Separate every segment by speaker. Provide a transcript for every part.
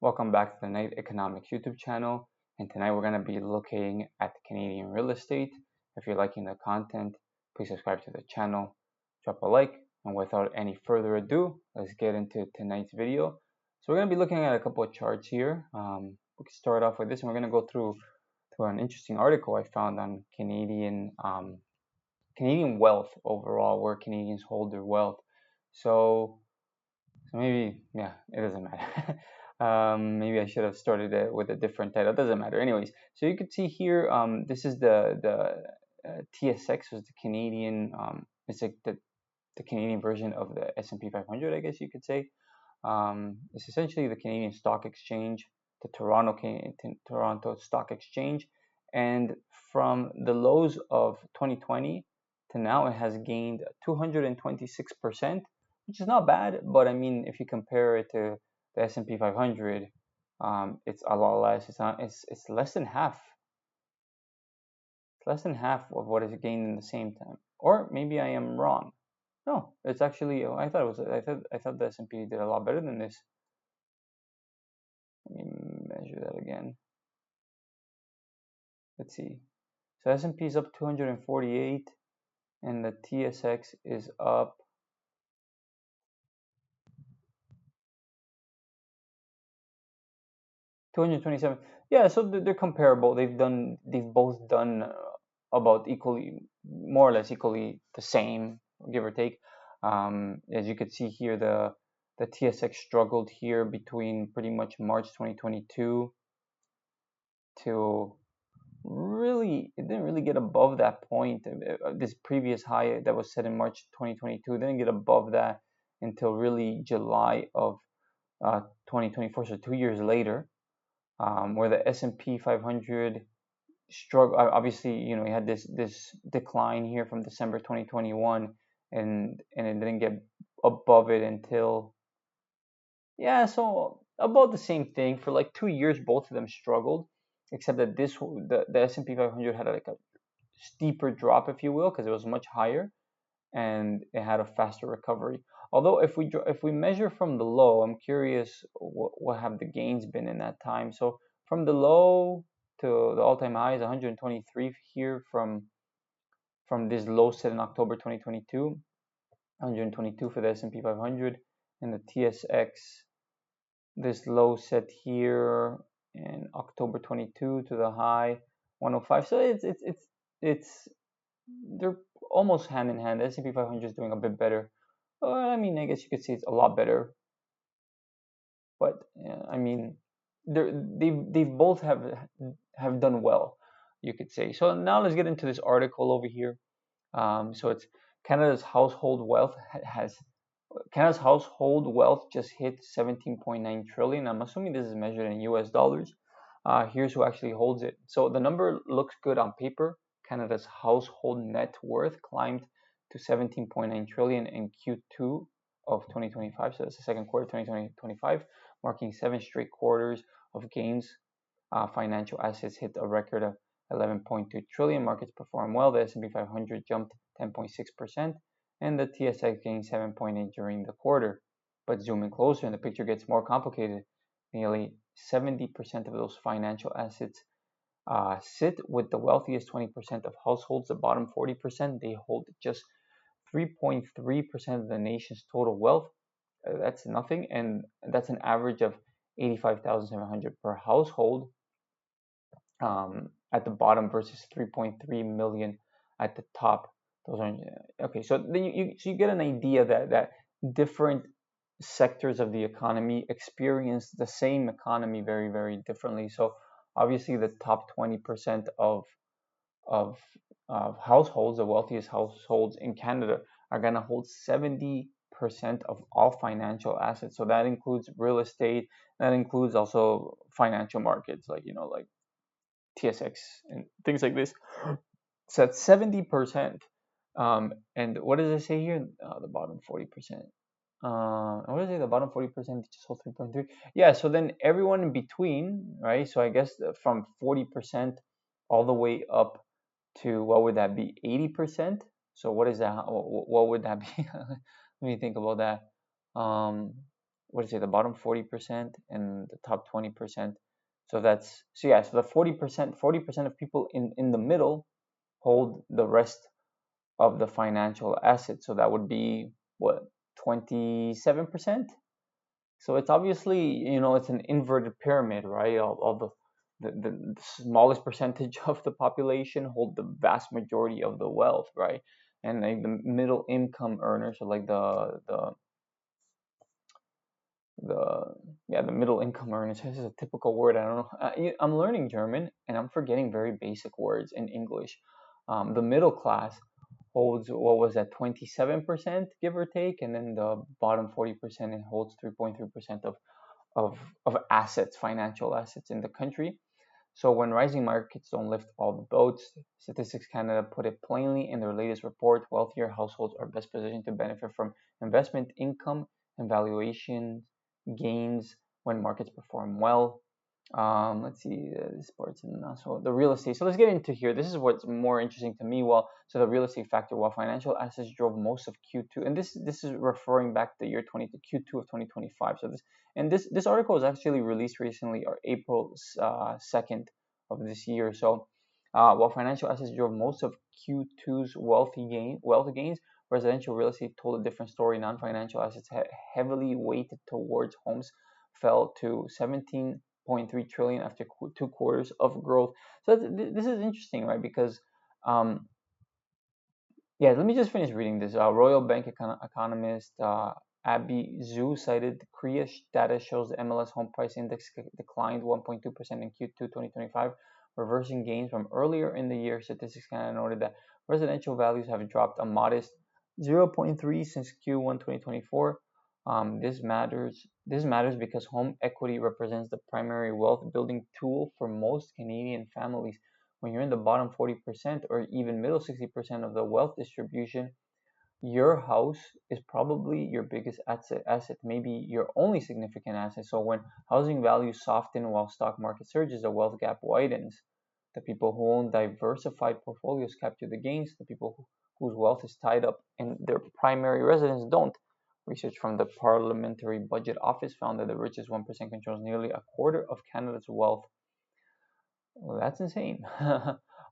Speaker 1: Welcome back to the NITE Economics YouTube channel, and tonight we're going to be looking at Canadian real estate. If you're liking the content, please subscribe to the channel, drop a like, and without any further ado, let's get into tonight's video. So we're going to be looking at a couple of charts here. We can start off with this, and we're going to go through an interesting article I found on Canadian wealth overall, where Canadians hold their wealth. So maybe, yeah, it doesn't matter. Maybe I should have started it with a different title. It doesn't matter. Anyways, so you can see here, this is the TSX, was the Canadian, it's like the Canadian version of the S&P 500, I guess you could say. It's essentially the Canadian Stock Exchange, the Toronto Stock Exchange, and from the lows of 2020 to now, it has gained 226%, which is not bad. But I mean, if you compare it to the S&P 500, it's a lot less. It's less than half. It's less than half of what it's gained in the same time. Or maybe I am wrong. No, it's actually. I thought the S&P did a lot better than this. Let me measure that again. Let's see. So S&P is up 248, and the TSX is up 227. Yeah, so they're comparable. They've both done about equally, more or less equally the same, give or take. As you could see here, the TSX struggled here between pretty much March 2022 to really, it didn't really get above that point. This previous high that was set in March 2022 didn't get above that until really July of 2024, so 2 years later. Where the S&P 500 struggle, obviously, we had this decline here from December 2021, and it didn't get above it until, yeah, so about the same thing for like 2 years. Both of them struggled, except that the S&P 500 had like a steeper drop, if you will, because it was much higher and it had a faster recovery. Although if we measure from the low, I'm curious what have the gains been in that time. So from the low to the all-time high is 123 here from this low set in October 2022, 122 for the S&P 500, and the TSX, this low set here in October 22 to the high 105. So it's they're almost hand in hand. The S&P 500 is doing a bit better. I mean, I guess you could say it's a lot better, but I mean, they've both have done well, you could say. So now let's get into this article over here. So it's Canada's household wealth just hit 17.9 trillion. I'm assuming this is measured in US dollars. Here's who actually holds it. So the number looks good on paper. Canada's household net worth climbed to 17.9 trillion in Q2 of 2025. So that's the second quarter of 2025, marking 7 straight quarters of gains. Financial assets hit a record of 11.2 trillion. Markets performed well. The S&P 500 jumped 10.6%, and the TSX gained 7.8 during the quarter. But zooming closer, and the picture gets more complicated. Nearly 70% of those financial assets sit with the wealthiest 20% of households. The bottom 40%, they hold just 3.3% of the nation's total wealth. That's nothing, and that's an average of 85,700 per household at the bottom versus 3.3 million at the top. Those are okay. So then you get an idea that different sectors of the economy experience the same economy very, very differently. So obviously the top 20% of households, the wealthiest households in Canada, are going to hold 70% of all financial assets. So that includes real estate. That includes also financial markets, like TSX and things like this. So that's 70%. And what does it say here? The bottom 40%. What is it? The bottom 40% just hold 3.3. Yeah. So then everyone in between, right? So I guess from 40% all the way up to, what would that be? 80%. So what is that? What would that be? Let me think about that. what is it, the bottom 40% and the top 20%. So that's, so yeah, so the 40% of people in the middle hold the rest of the financial assets. So that would be what, 27%. So it's obviously, it's an inverted pyramid, right? All the smallest percentage of the population hold the vast majority of the wealth, right? And like the middle income earners, or like the yeah, the middle income earners. This is a typical word. I don't know. I'm learning German and I'm forgetting very basic words in English. The middle class holds, what was that, 27%, give or take, and then the bottom 40% it holds 3.3% of assets, financial assets in the country. So when rising markets don't lift all the boats, Statistics Canada put it plainly in their latest report, wealthier households are best positioned to benefit from investment income and valuation gains when markets perform well. Let's see, this part's not so, the real estate. So let's get into here. This is what's more interesting to me. Well, so the real estate factor, while financial assets drove most of Q2, and this is referring back to the year 20 to Q2 of 2025. So this article was actually released recently, or April 2nd of this year. So while financial assets drove most of Q2's wealth gains, residential real estate told a different story. Non-financial assets heavily weighted towards homes fell to 17.3 trillion after 2 quarters of growth. So this is interesting, right? Because yeah, let me just finish reading this. Royal Bank economist Abby Zhu cited Korea data shows the MLS home price index declined 1.2% in Q2 2025, reversing gains from earlier in the year. Statistics Canada noted that residential values have dropped a modest 0.3 since Q1 2024. This matters because home equity represents the primary wealth building tool for most Canadian families. When you're in the bottom 40% or even middle 60% of the wealth distribution, your house is probably your biggest asset, maybe your only significant asset. So when housing values soften while stock market surges, the wealth gap widens. The people who own diversified portfolios capture the gains. The people whose wealth is tied up in their primary residence don't. Research from the Parliamentary Budget Office found that the richest 1% controls nearly a quarter of Canada's wealth. Well, that's insane.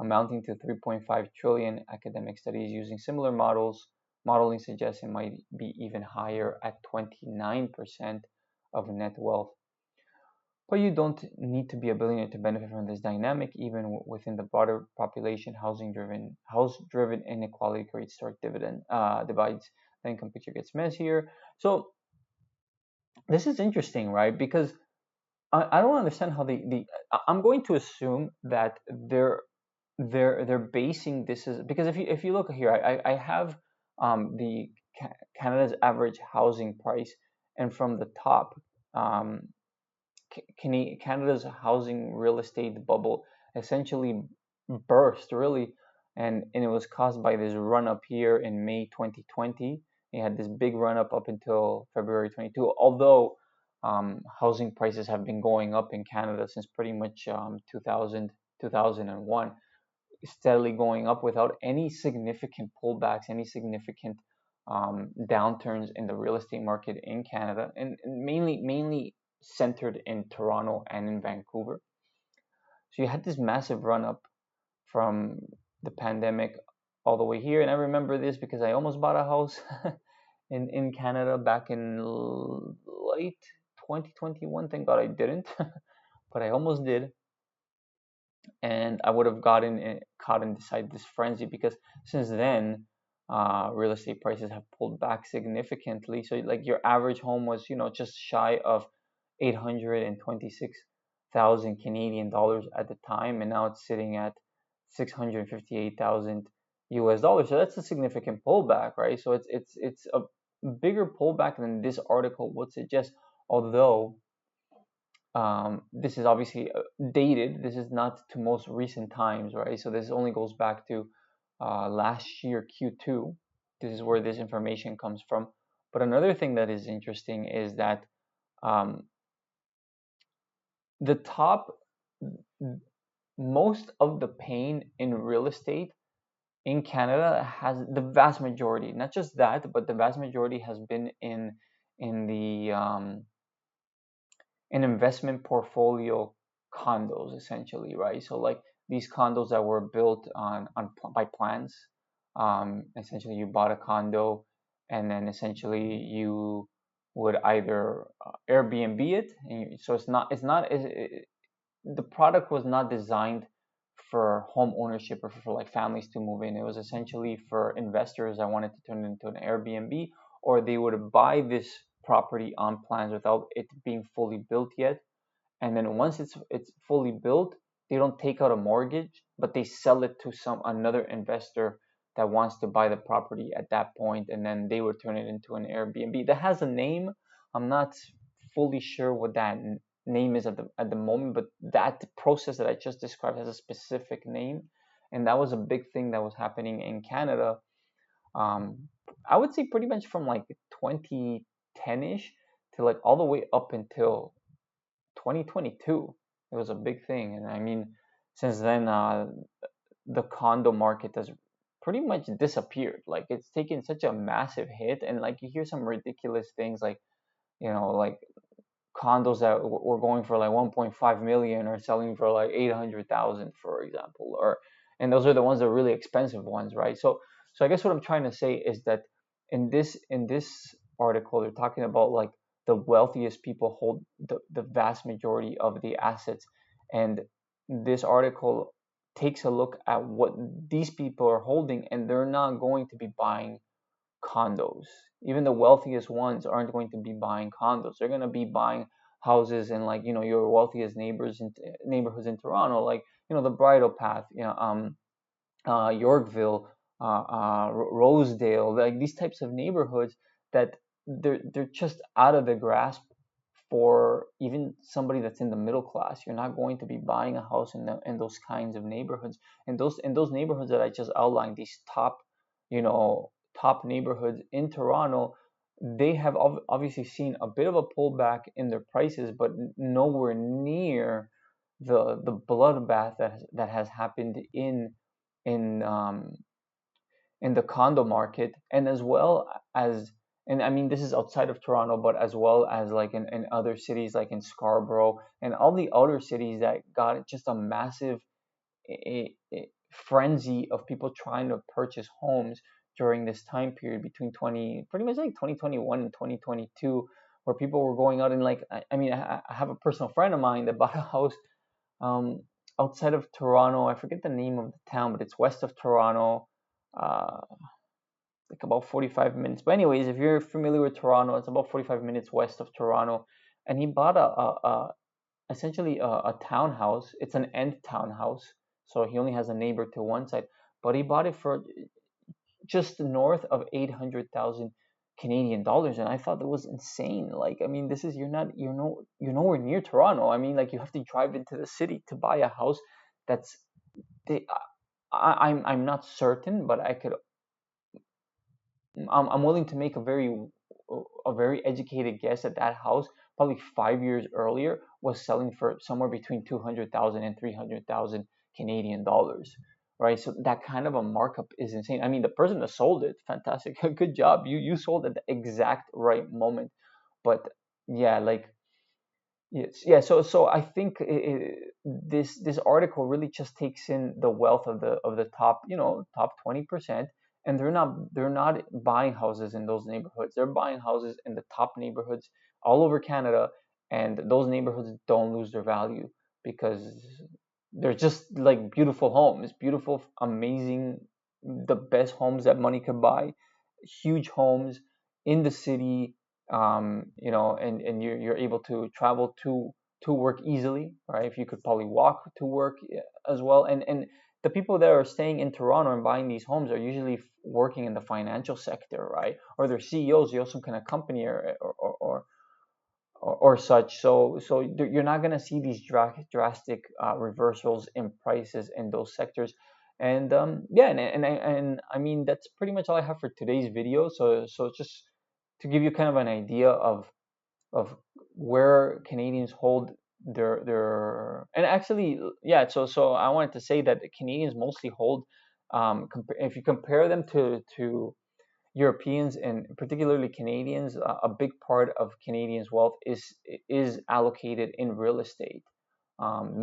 Speaker 1: Amounting to 3.5 trillion. Academic studies using similar modeling suggests it might be even higher at 29% of net wealth. But you don't need to be a billionaire to benefit from this dynamic. Even within the broader population, house-driven inequality creates stark divides. The income picture gets messier. So this is interesting, right? Because I don't understand how I'm going to assume that they're basing this, is because if you look here, I have the Canada's average housing price, and from the top, Canada's housing real estate bubble essentially burst, really, and it was caused by this run up here in May 2020. They had this big run up until February 22. Although housing prices have been going up in Canada since pretty much 2001, steadily going up without any significant pullbacks, any significant downturns in the real estate market in Canada, and mainly centered in Toronto and in Vancouver. So you had this massive run up from the pandemic all the way here, and I remember this because I almost bought a house in Canada back in late 2021. Thank God I didn't, but I almost did, and I would have gotten caught inside this frenzy because since then, real estate prices have pulled back significantly. So like your average home was, just shy of 826,000 Canadian dollars at the time, and now it's sitting at 658,000 US dollars. So that's a significant pullback, right? So it's a bigger pullback than this article would suggest, although this is obviously dated. This is not to most recent times, right? So this only goes back to last year Q2. This is where this information comes from. But another thing that is interesting is that the top, most of the pain in real estate in Canada has the vast majority, not just that, but the vast majority has been in the in investment portfolio condos, essentially, right? So like these condos that were built on by plans. Essentially, you bought a condo, and then essentially you would either Airbnb it, and so the product was not designed for home ownership or for like families to move in. It was essentially for investors that wanted to turn it into an Airbnb, or they would buy this property on plans without it being fully built yet. And then once it's fully built, they don't take out a mortgage, but they sell it to some another investor that wants to buy the property at that point, and then they would turn it into an Airbnb. That has a name. I'm not fully sure what that name is at the moment, but that process that I just described has a specific name, and that was a big thing that was happening in Canada. Um, I would say pretty much from like 2010ish to like all the way up until 2022. It was a big thing, and I mean, since then, the condo market has pretty much disappeared. Like it's taken such a massive hit, and like you hear some ridiculous things like like condos that were going for like 1.5 million are selling for like 800,000, for example, or and those are the ones that are really expensive ones, right? So I guess what I'm trying to say is that in this article they're talking about like the wealthiest people hold the vast majority of the assets, and this article takes a look at what these people are holding, and they're not going to be buying condos. Even the wealthiest ones aren't going to be buying condos. They're going to be buying houses in like your wealthiest neighbors in neighborhoods in Toronto, like the Bridle Path, Yorkville, Rosedale, like these types of neighborhoods that they're just out of the grasp for even somebody that's in the middle class. You're not going to be buying a house in those kinds of neighborhoods. And those neighborhoods that I just outlined, these you know, top neighborhoods in Toronto, they have obviously seen a bit of a pullback in their prices, but nowhere near the bloodbath that has happened in in the condo market, and as well as, and I mean this is outside of Toronto, but as well as like in other cities like in Scarborough and all the other cities that got just a massive frenzy of people trying to purchase homes during this time period between 20 pretty much like 2021 and 2022, where people were going out and like I mean I have a personal friend of mine that bought a house um, outside of Toronto. I forget the name of the town, but it's west of Toronto, uh, like about 45 minutes. But anyways, if you're familiar with Toronto, it's about 45 minutes west of Toronto. And he bought a essentially a townhouse. It's an end townhouse, so he only has a neighbor to one side. But he bought it for just north of 800,000 Canadian dollars, and I thought that was insane. Like, I mean, this is you're nowhere near Toronto. I mean, like you have to drive into the city to buy a house. That's they. I'm not certain, but I'm willing to make a very educated guess that that house probably 5 years earlier was selling for somewhere between 200,000 and 300,000 Canadian dollars, right? So that kind of a markup is insane. I mean, the person that sold it, fantastic, good job. You sold at the exact right moment, but yeah, like yes, yeah. So I think this article really just takes in the wealth of the top top 20%, and they're not buying houses in those neighborhoods. They're buying houses in the top neighborhoods all over Canada, and those neighborhoods don't lose their value because they're just like beautiful homes, beautiful, amazing, the best homes that money could buy, huge homes in the city, and you're able to travel to work easily, right? If you could probably walk to work as well, and the people that are staying in Toronto and buying these homes are usually working in the financial sector, right? Or they're CEOs, you have some kind of company or such. So you're not going to see these drastic reversals in prices in those sectors. And yeah, and I mean that's pretty much all I have for today's video. So just to give you kind of an idea of where Canadians hold their and actually yeah. So I wanted to say that the Canadians mostly hold if you compare them to Europeans and particularly Canadians, a big part of Canadians' wealth is allocated in real estate.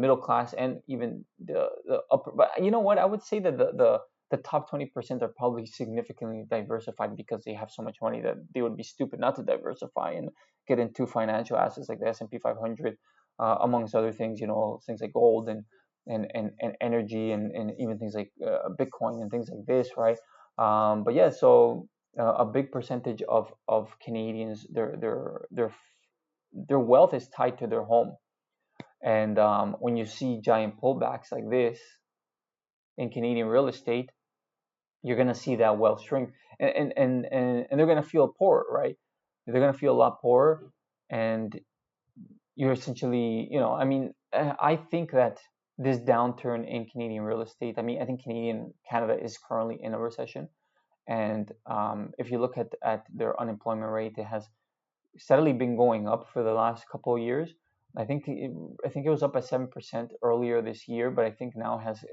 Speaker 1: Middle class and even the upper. But you know what? I would say that the top 20% are probably significantly diversified because they have so much money that they would be stupid not to diversify and get into financial assets like the S&P 500, amongst other things. Things like gold and energy and even things like Bitcoin and things like this, right? But yeah, so a big percentage of Canadians, their wealth is tied to their home. And when you see giant pullbacks like this in Canadian real estate, you're gonna see that wealth shrink, and they're gonna feel poor, right? They're gonna feel a lot poorer, and you're essentially, I mean, I think that this downturn in Canadian real estate, I mean, I think Canada is currently in a recession, and if you look at their unemployment rate, it has steadily been going up for the last couple of years. I think it was up at 7% earlier this year, but I think now has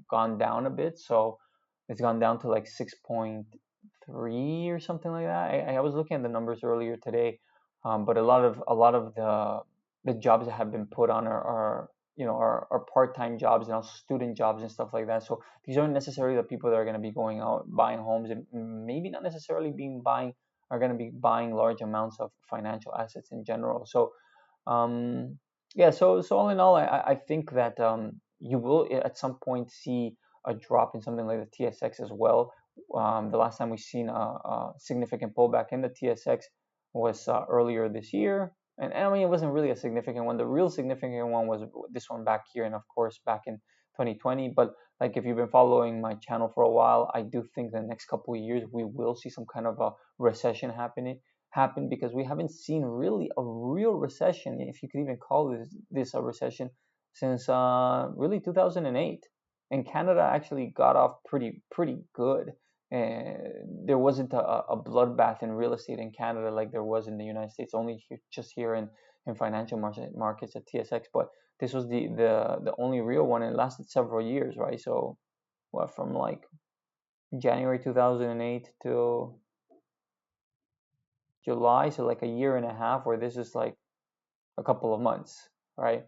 Speaker 1: gone down a bit. So it's gone down to like 6.3 or something like that. I was looking at the numbers earlier today, but a lot of the jobs that have been put on are part-time jobs and also student jobs and stuff like that. So these aren't necessarily the people that are going to be going out buying homes, and maybe not necessarily are going to be buying large amounts of financial assets in general. So um, yeah, so all in all, I think that you will at some point see a drop in something like the TSX as well. The last time we've seen a significant pullback in the TSX was earlier this year, and I mean it wasn't really a significant one. The real significant one was this one back here, and of course back in 2020. But like if you've been following my channel for a while, I do think the next couple of years we will see some kind of a recession happen because we haven't seen really a real recession, if you could even call this a recession, since really 2008. And Canada actually got off pretty good. And there wasn't a bloodbath in real estate in Canada like there was in the United States, only just here in financial markets at TSX. But this was the only real one, and it lasted several years, right? So what, from like January 2008 till July, so like a year and a half, where this is like a couple of months, right?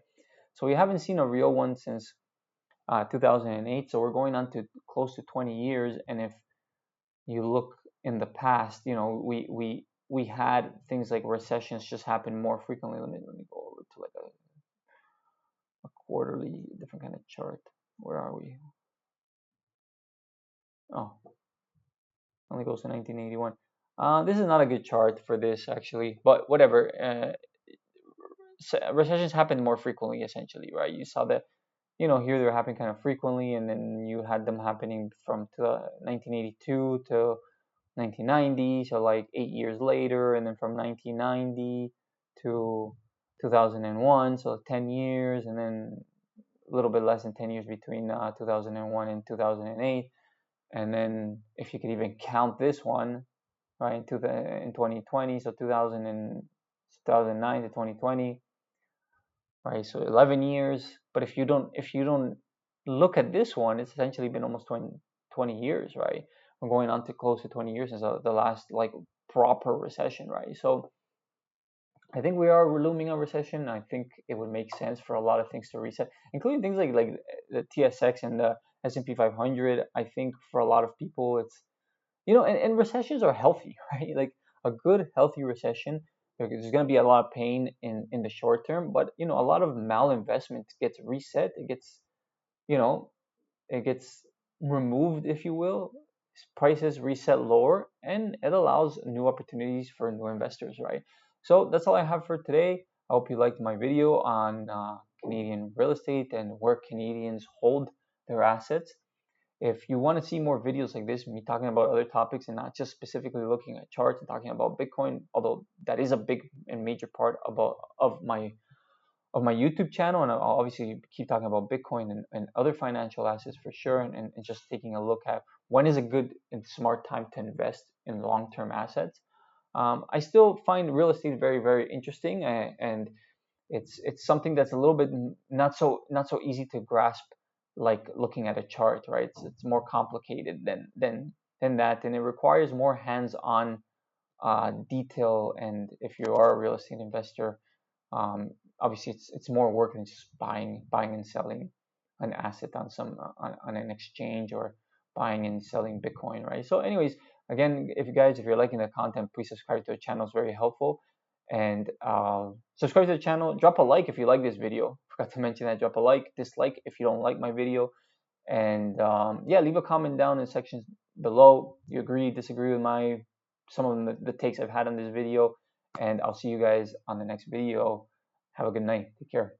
Speaker 1: So we haven't seen a real one since 2008. So we're going on to close to 20 years. And if you look in the past, we had things like recessions just happen more frequently. Let me go over to like a quarterly different kind of chart. Where are we? Oh, only goes to 1981. This is not a good chart for this actually, but whatever. Recessions happen more frequently, essentially, right? You saw that, here they're happening kind of frequently, and then you had them happening from 1982 to 1990, so like 8 years later, and then from 1990 to 2001, so 10 years, and then a little bit less than 10 years between 2001 and 2008. And then if you could even count this one, right, in 2020, so 2009 to 2020, right? So 11 years. But if you don't look at this one, it's essentially been almost 20 years, right? We're going on to close to 20 years since the last like proper recession, right? So I think we are looming a recession. I think it would make sense for a lot of things to reset, including things like the TSX and the S&P 500. I think for a lot of people, it's and recessions are healthy, right? Like a good, healthy recession, there's going to be a lot of pain in the short term, but a lot of malinvestment gets reset. You know, it gets removed, if you will. Prices reset lower, and it allows new opportunities for new investors, right? So that's all I have for today. I hope you liked my video on Canadian real estate and where Canadians hold their assets. If you want to see more videos like this, me talking about other topics and not just specifically looking at charts and talking about Bitcoin, although that is a big and major part of my YouTube channel, and I'll obviously keep talking about Bitcoin and other financial assets for sure, and just taking a look at when is a good and smart time to invest in long-term assets. I still find real estate very, very interesting, and it's something that's a little bit not so easy to grasp, like looking at a chart, right? It's more complicated than than that, and it requires more hands-on detail. And if you are a real estate investor, obviously it's more work than just buying and selling an asset on on an exchange, or buying and selling Bitcoin, right? So, anyways, again, if you're liking the content, please subscribe to the channel. It's very helpful. And subscribe to the channel. Drop a like if you like this video. Forgot to mention that. Drop a like, dislike if you don't like my video, and yeah, leave a comment down in the sections below. You agree, disagree with some of the takes I've had on this video, and I'll see you guys on the next video. Have a good night. Take care.